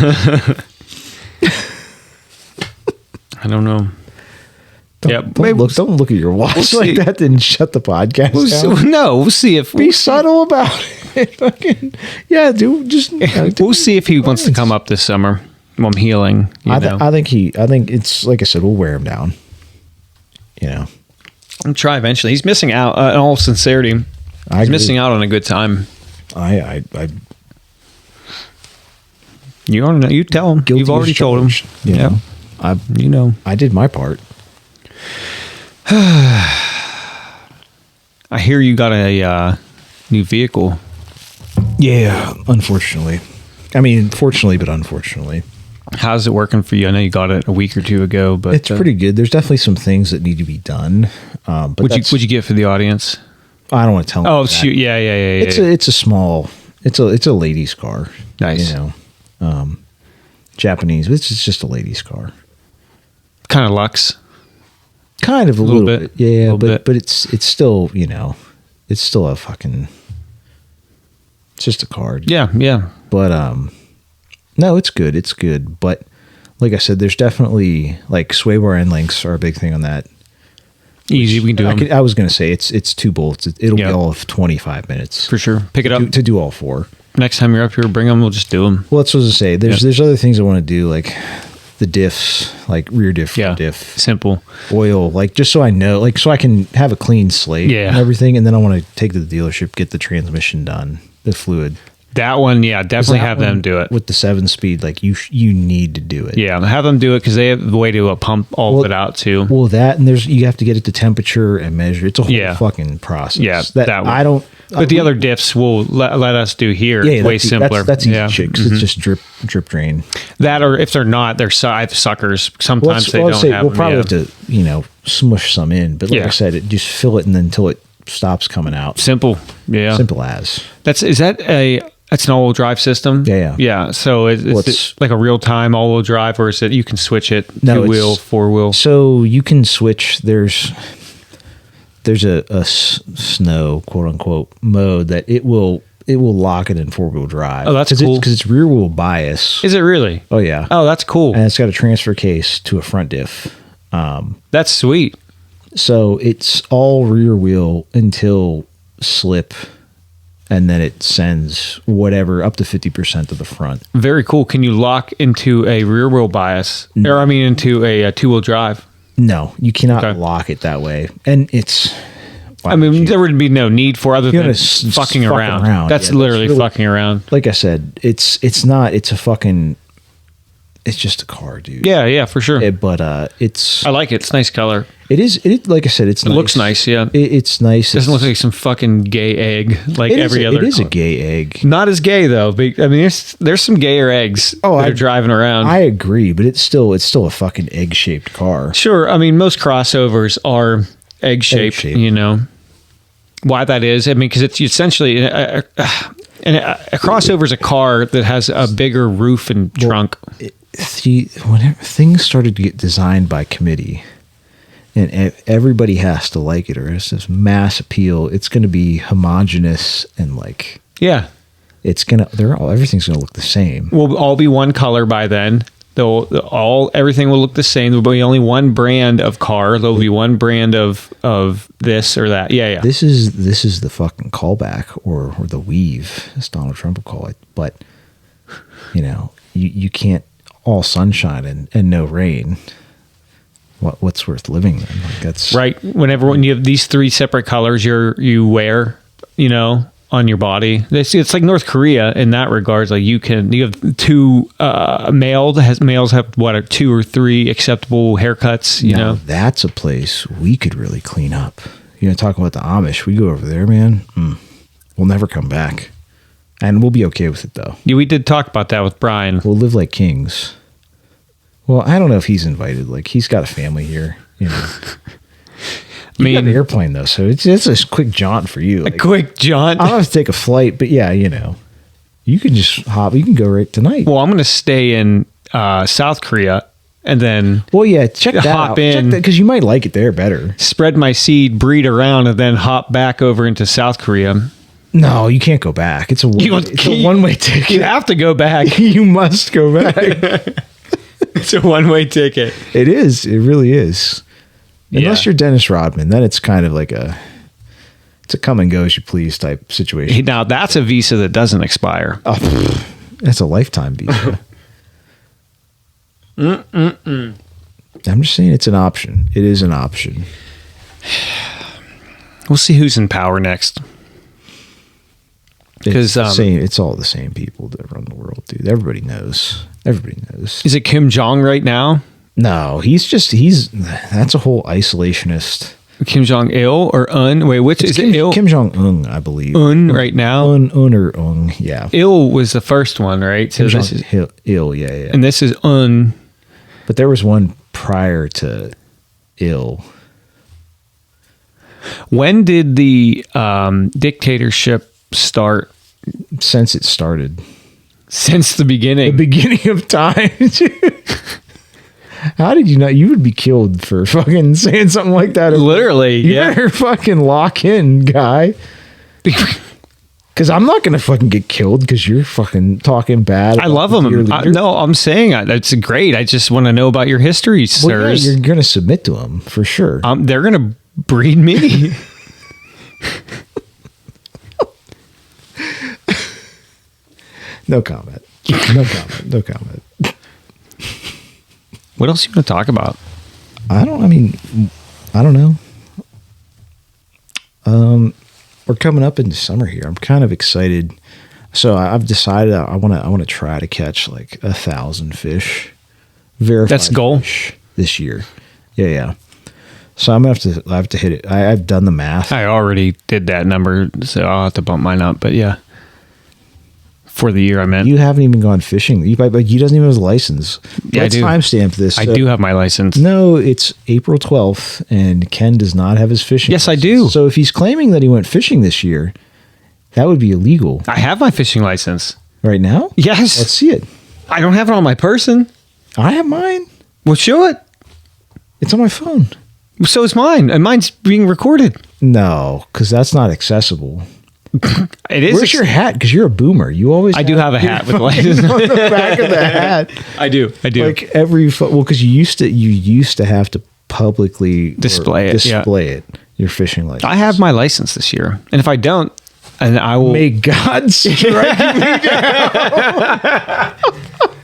I don't know. Don't look at your watch like that. Didn't shut the podcast down. We'll see if be subtle about it. Yeah, dude. We'll see if he wants to come up this summer while I'm healing. I think it's like I said. We'll wear him down. I'll try eventually. He's missing out. In all sincerity, he's missing out on a good time. You tell him. You've already told him. Yeah. I did my part. I hear you got a new vehicle. Yeah, unfortunately. I mean, fortunately, but unfortunately. How's it working for you? I know you got it a week or two ago, but it's pretty good. There's definitely some things that need to be done. But would you get for the audience? I don't want to tell them. Oh shoot! Yeah. It's a small. It's a lady's car. Nice. Japanese. It's just a lady's car. Kind of luxe. Kind of a little bit. Yeah, but it's still it's still a fucking. It's just a card. Yeah. But no, it's good. It's good. But like I said, there's definitely like sway bar end links are a big thing on that. Easy, we can do them. I was going to say it's 2 bolts. It'll be all of 25 minutes for sure. Pick it up to do all 4. next time you're up here, bring them. We'll just do them. Well, that's what I was gonna say. There's other things I want to do, like the diffs, like rear diff, front diff, simple oil, like just so I know, like so I can have a clean slate and everything, and then I want to take to the dealership, get the transmission done, the fluid. That one, definitely have them do it. With the 7-speed, like you need to do it. Yeah, have them do it because they have the way to pump all of it out too. Well, that and you have to get it to temperature and measure. It's a whole fucking process. Yeah, that I don't. But the other diffs will let us do here. Yeah, way simpler. That's easy shit because it's just drip drain. That, or if they're not, they're suckers. Sometimes they don't have. We'll probably have to smush some in, but like I said, just fill it and then until it stops coming out. Simple. Yeah. Simple as. That's an all-wheel drive system. Yeah. So it's like a real-time all-wheel drive, or is it you can switch it 2-wheel, 4-wheel? So you can switch. There's a snow quote unquote mode that it will lock it in 4-wheel drive. Oh, that's cool because it's rear wheel bias. Is it really? Oh yeah. Oh, that's cool. And it's got a transfer case to a front diff. That's sweet. So it's all rear wheel until slip. And then it sends whatever up to 50% of the front. Very cool. Can you lock into a rear wheel bias? No. Or I mean into a 2-wheel drive? No, you cannot lock it that way. And it's... there would be no need for other than fucking around. That's literally really, fucking around. Like I said, it's just a car, dude. Yeah, for sure. But it's... I like it. It's a nice color. It is. Like I said, it's nice. It looks nice, yeah. It's nice. It doesn't look like some fucking gay egg like every other. It is a gay egg. Not as gay, though. But, I mean, there's some gayer eggs that are driving around. I agree, but it's still a fucking egg-shaped car. Sure. I mean, most crossovers are egg-shaped, you know. Why that is, I mean, because it's essentially... a crossover is a car that has a bigger roof and trunk. Whenever things started to get designed by committee, and everybody has to like it, or it's this mass appeal, it's going to be homogenous and like everything's going to look the same. We'll all be one color by then. Everything will look the same. There'll be only one brand of car. There'll be one brand of this or that. Yeah. This is the fucking callback or the weave, as Donald Trump would call it. But you can't all sunshine and no rain. What's worth living then? Like that's right. When you have these 3 separate colors you wear, on your body. It's like North Korea in that regards. Like you have 2 males have 2 or 3 acceptable haircuts. Now, that's a place we could really clean up. Talking about the Amish, we go over there, man. We'll never come back, and we'll be okay with it though. Yeah, we did talk about that with Brian. We'll live like kings. Well, I don't know if he's invited. Like he's got a family here. You got an airplane though, so it's a quick jaunt for you. A quick jaunt. I don't have to take a flight, but yeah, you can just hop. You can go right tonight. Well, I'm going to stay in South Korea and then. Well, yeah, check that out. Check that because you might like it there better. Spread my seed, breed around, and then hop back over into South Korea. No, you can't go back. It's a one-way ticket. You have to go back. You must go back. It's a one-way ticket. It is. It really is. Unless you're Dennis Rodman, then it's kind of like it's a come and go as you please type situation. Now that's a visa that doesn't expire. Oh, that's a lifetime visa. I'm just saying it's an option. It is an option. We'll see who's in power next. Because it's all the same people that run the world, dude. Everybody knows. Is it Kim Jong right now? No, that's a whole isolationist. Kim Jong Il or Un? Wait, which is it? Il? Kim Jong Un, I believe. Un right now. Un or Un, yeah. Il was the first one, right? So Kim Jong Il, yeah. And this is Un. But there was one prior to Il. When did the dictatorship start? Since it started. Since the beginning. The beginning of time. How did you not? You would be killed for fucking saying something like that. Literally, you better fucking lock in, guy. Because I'm not going to fucking get killed because you're fucking talking bad. I love them. No, I'm saying that's great. I just want to know about your history, sirs. Yeah, you're going to submit to them for sure. They're going to breed me. No comment. No comment. No comment. What else you want to talk about? I don't know. We're coming up into summer here. I'm kind of excited. So I've decided I want to try to catch like 1,000 fish. Verified That's the goal fish this year. Yeah. So I have to hit it. I've done the math. I already did that number, so I'll have to bump mine up. But yeah, for the year I meant. You haven't even gone fishing. He doesn't even have his license. Yeah, Let's I do. timestamp this. I do have my license. No, it's April 12th, and Ken does not have his fishing Yes, license. I do. So if he's claiming that he went fishing this year, that would be illegal. I have my fishing license. Right now? Yes. Let's see it. I don't have it on my person. I have mine. Well, show it. It's on my phone. So is mine, and mine's being recorded. No, because that's not accessible. It is. Where's your hat? Because you're a boomer. You always. I do have a hat with license on the back of the hat. I do. Like because you used to have to publicly display it. Your fishing license. I have my license this year, and if I don't, and I will. May God strike me down.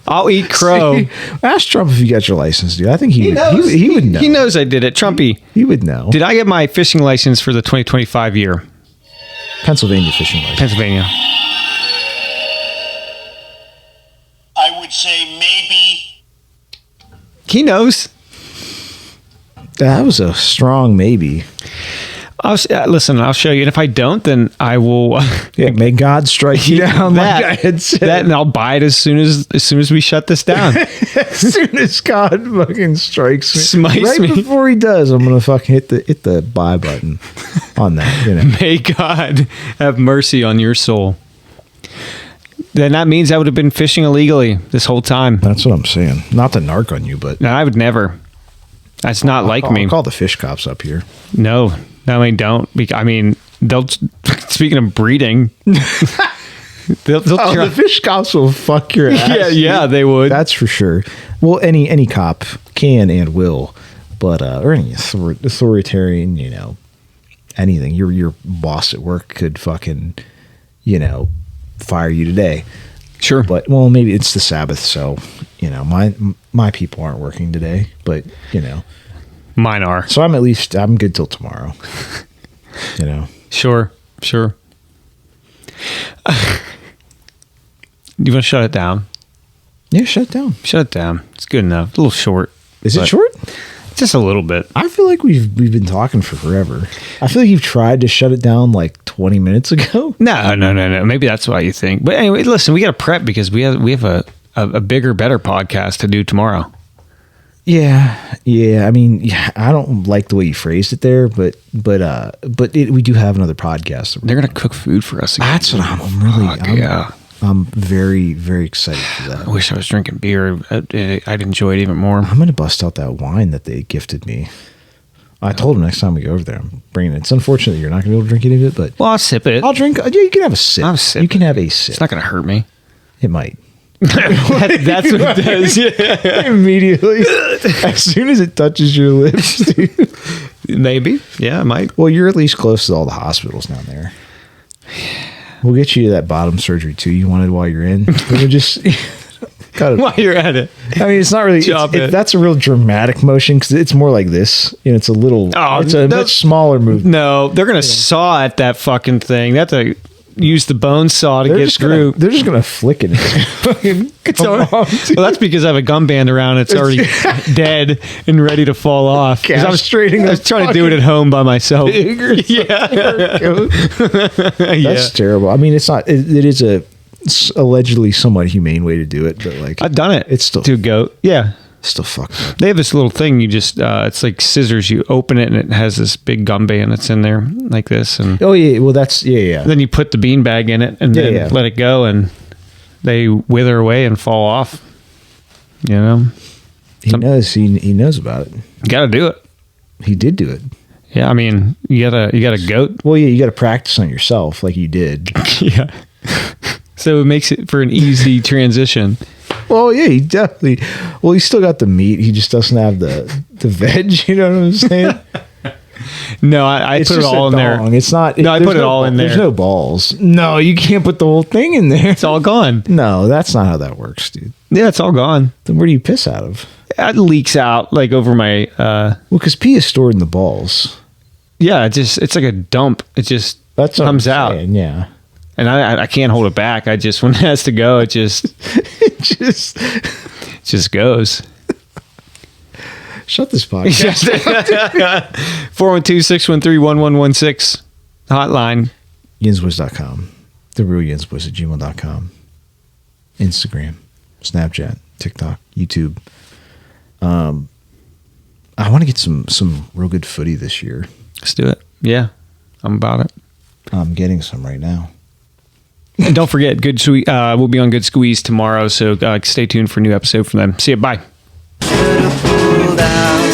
I'll eat crow. See, ask Trump if you got your license, dude. I think he would know. He knows I did it. Trumpy. He would know. Did I get my fishing license for the 2025 year? Pennsylvania fishing license. Pennsylvania. I would say maybe. He knows. That was a strong maybe. Listen, I'll show you. And if I don't, then I will. May God strike you down. That, like I had said. That, and I'll buy it as soon as we shut this down. As soon as God fucking strikes me, Smites me. Before he does, I'm gonna fucking hit the buy button on that. You know. May God have mercy on your soul. Then that means I would have been fishing illegally this whole time. That's what I'm saying. Not to narc on you, but No, I would never. That's not like me. I'll call the fish cops up here. No, I mean, don't. I mean, they'll. Speaking of breeding, they'll try. The fish cops will fuck your ass. yeah, they would. That's for sure. Well, any cop can and will, but or any authoritarian, anything. Your boss at work could fucking, fire you today. Sure. But maybe it's the Sabbath, so my people aren't working today, but Mine are. So I'm good till tomorrow. Sure. You want to shut it down? Yeah, shut it down. Shut it down. It's good enough. A little short. Is it short? Just a little bit. I feel like we've been talking for forever. I feel like you've tried to shut it down like 20 minutes ago. No. Maybe that's why you think. But anyway, listen, we got to prep because we have a bigger, better podcast to do tomorrow. Yeah. I mean, I don't like the way you phrased it there, but we do have another podcast. They're gonna cook food for us again. That's what I'm very, very excited for that. I wish I was drinking beer. I'd enjoy it even more. I'm gonna bust out that wine that they gifted me. I told them next time we go over there, I'm bringing it. It's unfortunate you're not gonna be able to drink any of it, but I'll sip it. I'll drink. Yeah, you can have a sip. I'll sip you can have a sip. It's not gonna hurt me. It might. That's what it does. Yeah. Immediately, as soon as it touches your lips, dude. Maybe. Yeah, I might. Well, you're at least close to all the hospitals down there. We'll get you to that bottom surgery too. You wanted while you're in. We'll just cut it. While you're at it. I mean, it's not really. That's a real dramatic motion because it's more like this. It's a little. It's a much smaller move. No, they're gonna saw at that fucking thing. That's a. Use the bone saw to get through. They're just gonna flick it. Well, that's because I have a gum band around. It's already dead and ready to fall off. I was trying to do it at home by myself. That's terrible. I mean, it's not. It is a allegedly somewhat humane way to do it, but like I've done it. It's still to a goat. Yeah. Still fucked up. They have this little thing. You just it's like scissors. You open it and it has this big gum band that's in there like this. And oh yeah, well that's yeah. Then you put the beanbag in it and then let it go, and they wither away and fall off. He knows. He knows about it. You got to do it. He did do it. Yeah, I mean, you got a goat. Well, yeah, you got to practice on yourself like you did. Yeah. So it makes it for an easy transition. Well, yeah, he definitely. Well, he's still got the meat. He just doesn't have the veg. You know what I'm saying? No, I It's put it just all a in there. dong. It's not. No, I there's put it all in there. There's no balls. No, you can't put the whole thing in there. It's all gone. No, that's not how that works, dude. Yeah, it's all gone. Then where do you piss out of? It leaks out like over my. Well, because pee is stored in the balls. Yeah, it's like a dump. It just That's what comes I'm out, saying, yeah. and I can't hold it back. I just when it has to go, it just Just just goes. shut this podcast. 412-613-1116 hotline. Yinswiz.com. The real Yinswiz at gmail.com. Instagram, Snapchat, TikTok, YouTube. I want to get some real good footy this year. Let's do it. Yeah, I'm about it. I'm getting some right now. And don't forget, we'll be on Good Squeeze tomorrow, so stay tuned for a new episode from them. See you. Bye. Pulled out